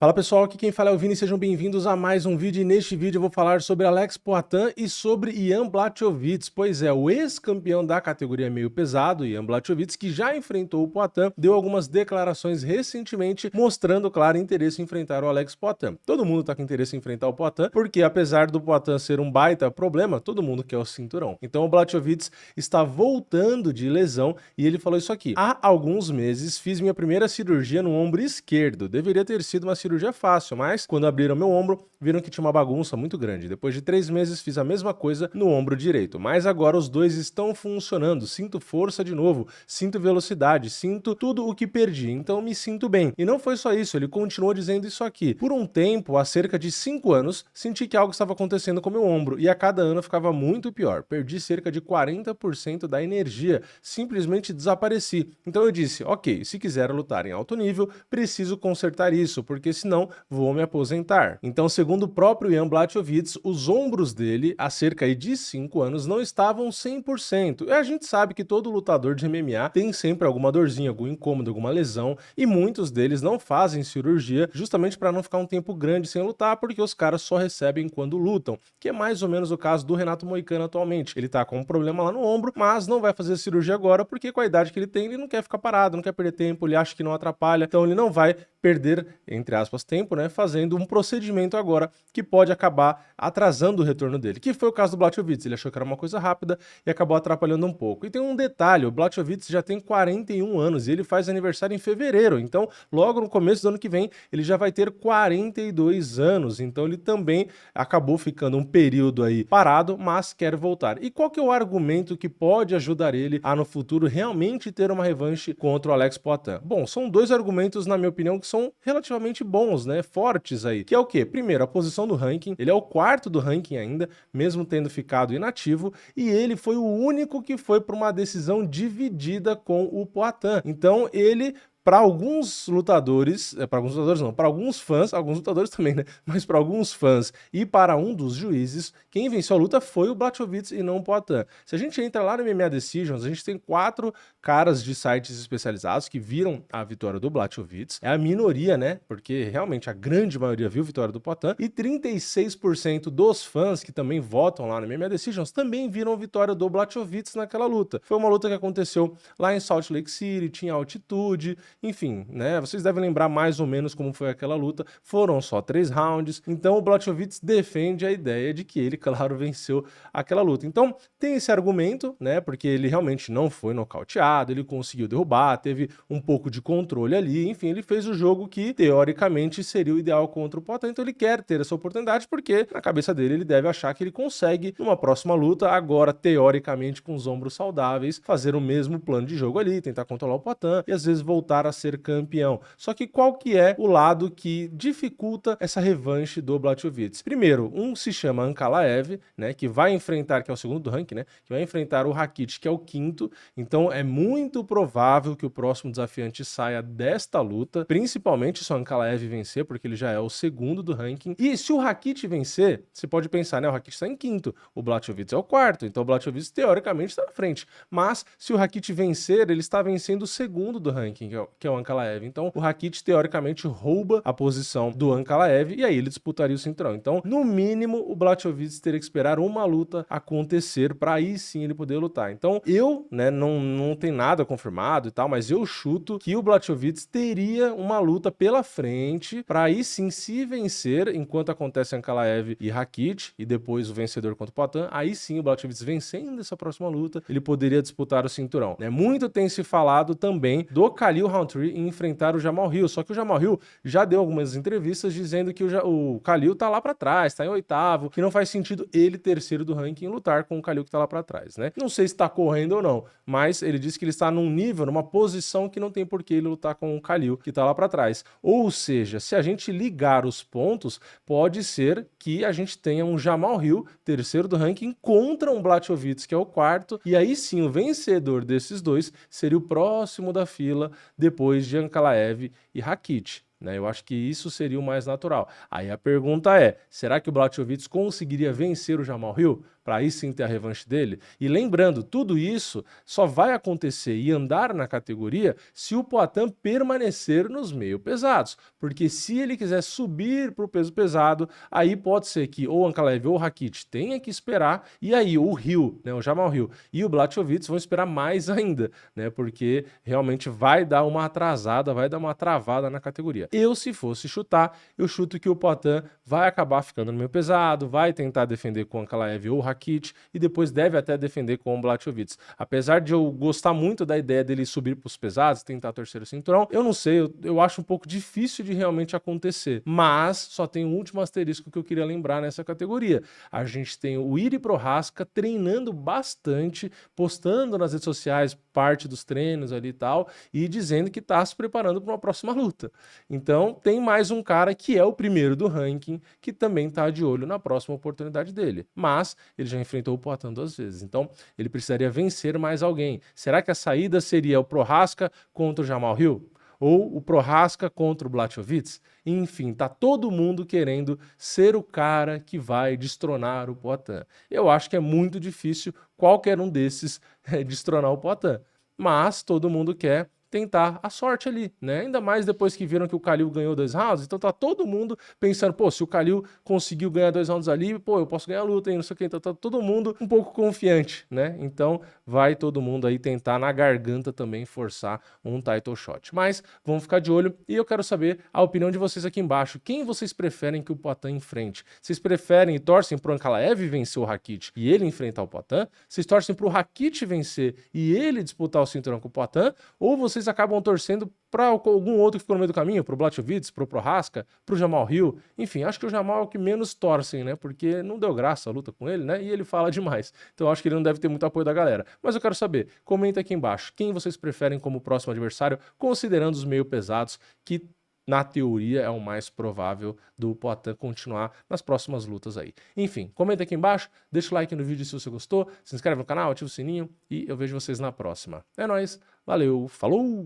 Fala pessoal, aqui quem fala é o Vini, sejam bem-vindos a mais um vídeo e neste vídeo eu vou falar sobre Alex Poatan e sobre Ian Blachowicz, pois é, o ex-campeão da categoria meio pesado, Ian Blachowicz, que já enfrentou o Poatan, deu algumas declarações recentemente mostrando claro interesse em enfrentar o Alex Poatan. Todo mundo tá com interesse em enfrentar o Poatan, porque apesar do Poatan ser um baita problema, todo mundo quer o cinturão. Então o Blachowicz está voltando de lesão e ele falou isso aqui: há alguns meses fiz minha primeira cirurgia no ombro esquerdo, deveria ter sido uma cirurgia fácil, mas quando abriram meu ombro, viram que tinha uma bagunça muito grande. Depois de 3 meses fiz a mesma coisa no ombro direito, mas agora os dois estão funcionando, sinto força de novo, sinto velocidade, sinto tudo o que perdi, então me sinto bem. E não foi só isso, ele continuou dizendo isso aqui: por um tempo, há cerca de 5 anos, senti que algo estava acontecendo com meu ombro e a cada ano ficava muito pior, perdi cerca de 40% da energia, simplesmente desapareci. Então eu disse, ok, se quiser lutar em alto nível, preciso consertar isso, porque senão vou me aposentar. Então, segundo o próprio Ian Blachowicz, os ombros dele, há cerca de 5 anos, não estavam 100%. E a gente sabe que todo lutador de MMA tem sempre alguma dorzinha, algum incômodo, alguma lesão, e muitos deles não fazem cirurgia justamente para não ficar um tempo grande sem lutar, porque os caras só recebem quando lutam, que é mais ou menos o caso do Renato Moicano atualmente. Ele tá com um problema lá no ombro, mas não vai fazer cirurgia agora, porque com a idade que ele tem, ele não quer ficar parado, não quer perder tempo, ele acha que não atrapalha, então ele não vai perder, entre aspas, tempo, né, fazendo um procedimento agora que pode acabar atrasando o retorno dele, que foi o caso do Blachowicz. Ele achou que era uma coisa rápida e acabou atrapalhando um pouco. E tem um detalhe, o Blachowicz já tem 41 anos e ele faz aniversário em fevereiro, então logo no começo do ano que vem ele já vai ter 42 anos, então ele também acabou ficando um período aí parado, mas quer voltar. E qual que é o argumento que pode ajudar ele a no futuro realmente ter uma revanche contra o Alex Poatan? Bom, são dois argumentos, na minha opinião, que são relativamente bons, né, fortes aí, que é o quê? Primeiro, a posição do ranking, ele é o quarto do ranking ainda, mesmo tendo ficado inativo, e ele foi o único que foi para uma decisão dividida com o Poatan. Então ele, para alguns lutadores, para alguns fãs, alguns lutadores também, né? Mas para alguns fãs e para um dos juízes, quem venceu a luta foi o Blachowicz e não o Poatan. Se a gente entra lá no MMA Decisions, a gente tem 4 caras de sites especializados que viram a vitória do Blachowicz. É a minoria, né? Porque realmente a grande maioria viu a vitória do Poatan. E 36% dos fãs que também votam lá no MMA Decisions também viram a vitória do Blachowicz naquela luta. Foi uma luta que aconteceu lá em Salt Lake City, tinha altitude. Enfim, né, vocês devem lembrar mais ou menos como foi aquela luta, foram só 3 rounds, então o Blachowicz defende a ideia de que ele, claro, venceu aquela luta. Então tem esse argumento, né, porque ele realmente não foi nocauteado, ele conseguiu derrubar, teve um pouco de controle ali, enfim, ele fez o jogo que teoricamente seria o ideal contra o Poatan, então ele quer ter essa oportunidade porque na cabeça dele ele deve achar que ele consegue numa próxima luta, agora teoricamente com os ombros saudáveis, fazer o mesmo plano de jogo ali, tentar controlar o Poatan e às vezes voltar a ser campeão. Só que qual que é o lado que dificulta essa revanche do Blachowicz? Primeiro, um se chama Ankalaev, né, que vai enfrentar, que é o segundo do ranking, né, que vai enfrentar o Rakic, que é o quinto. Então é muito provável que o próximo desafiante saia desta luta, principalmente se o Ankalaev vencer, porque ele já é o segundo do ranking. E se o Rakic vencer, você pode pensar, né, o Rakic está em quinto, o Blachowicz é o quarto, então o Blachowicz teoricamente está na frente. Mas se o Rakic vencer, ele está vencendo o segundo do ranking, que é o Ankalaev. Então o Rakic teoricamente rouba a posição do Ankalaev e aí ele disputaria o cinturão. Então, no mínimo, o Blachowicz teria que esperar uma luta acontecer para aí sim ele poder lutar. Então, eu, né, não tem nada confirmado e tal, mas eu chuto que o Blachowicz teria uma luta pela frente para aí sim, se vencer, enquanto acontece Ankalaev e Rakic e depois o vencedor contra o Poatan, aí sim o Blachowicz vencendo essa próxima luta, ele poderia disputar o cinturão, né? Muito tem se falado também do Khalil Rountree em enfrentar o Jamal Hill, só que o Jamal Hill já deu algumas entrevistas dizendo que o Khalil tá lá pra trás, tá em oitavo, que não faz sentido ele, terceiro do ranking, lutar com o Khalil que tá lá pra trás, né? Não sei se tá correndo ou não, mas ele disse que ele está num nível, numa posição que não tem por que ele lutar com o Khalil que tá lá pra trás. Ou seja, se a gente ligar os pontos, pode ser que a gente tenha um Jamal Hill, terceiro do ranking, contra um Blachowicz, que é o quarto, e aí sim o vencedor desses dois seria o próximo da fila depois de Ankalaev e Rakic, né? Eu acho que isso seria o mais natural. Aí a pergunta é, será que o Blachowicz conseguiria vencer o Jamal Hill para aí sim ter a revanche dele? E lembrando, tudo isso só vai acontecer e andar na categoria se o Poatan permanecer nos meio pesados, porque se ele quiser subir para o peso pesado, aí pode ser que ou o Ankalaev ou o Rakic tenha que esperar, e aí o Hill, né, o Jamal Hill e o Blachowicz vão esperar mais ainda, né, porque realmente vai dar uma atrasada, vai dar uma travada na categoria. Eu, se fosse chutar, eu chuto que o Poatan vai acabar ficando no meio pesado, vai tentar defender com o Ankalaev ou o Rakic, e depois deve até defender com o Blachowicz. Apesar de eu gostar muito da ideia dele subir para os pesados, tentar o terceiro cinturão, eu não sei, eu acho um pouco difícil de realmente acontecer. Mas só tem um último asterisco que eu queria lembrar nessa categoria. A gente tem o Iri Prochazka treinando bastante, postando nas redes sociais parte dos treinos ali e tal, e dizendo que está se preparando para uma próxima luta. Então tem mais um cara que é o primeiro do ranking, que também está de olho na próxima oportunidade dele. Mas ele já enfrentou o Poatan 2 vezes, então ele precisaria vencer mais alguém. Será que a saída seria o Prochazka contra o Jamal Hill? Ou o Prochazka contra o Blachowicz? Enfim, tá todo mundo querendo ser o cara que vai destronar o Poatan. Eu acho que é muito difícil qualquer um desses destronar o Poatan, mas todo mundo quer tentar a sorte ali, né? Ainda mais depois que viram que o Khalil ganhou 2 rounds, então tá todo mundo pensando, pô, se o Khalil conseguiu ganhar 2 rounds ali, pô, eu posso ganhar a luta, hein, não sei o que, então tá todo mundo um pouco confiante, né? Então vai todo mundo aí tentar na garganta também forçar um title shot. Mas vamos ficar de olho e eu quero saber a opinião de vocês aqui embaixo. Quem vocês preferem que o Poatan enfrente? Vocês preferem e torcem pro Ankalaev vencer o Rakic e ele enfrentar o Poatan? Vocês torcem pro Rakic vencer e ele disputar o cinturão com o Poatan? Ou vocês acabam torcendo para algum outro que ficou no meio do caminho, pro Blachowicz, pro Prochazka, pro Jamal Hill? Enfim, acho que o Jamal é o que menos torcem, né? Porque não deu graça a luta com ele, né? E ele fala demais. Então acho que ele não deve ter muito apoio da galera. Mas eu quero saber, comenta aqui embaixo, quem vocês preferem como próximo adversário, considerando os meio pesados, que na teoria é o mais provável do Poatan continuar nas próximas lutas aí. Enfim, comenta aqui embaixo, deixa o like no vídeo se você gostou, se inscreve no canal, ativa o sininho e eu vejo vocês na próxima. É nóis, valeu, falou!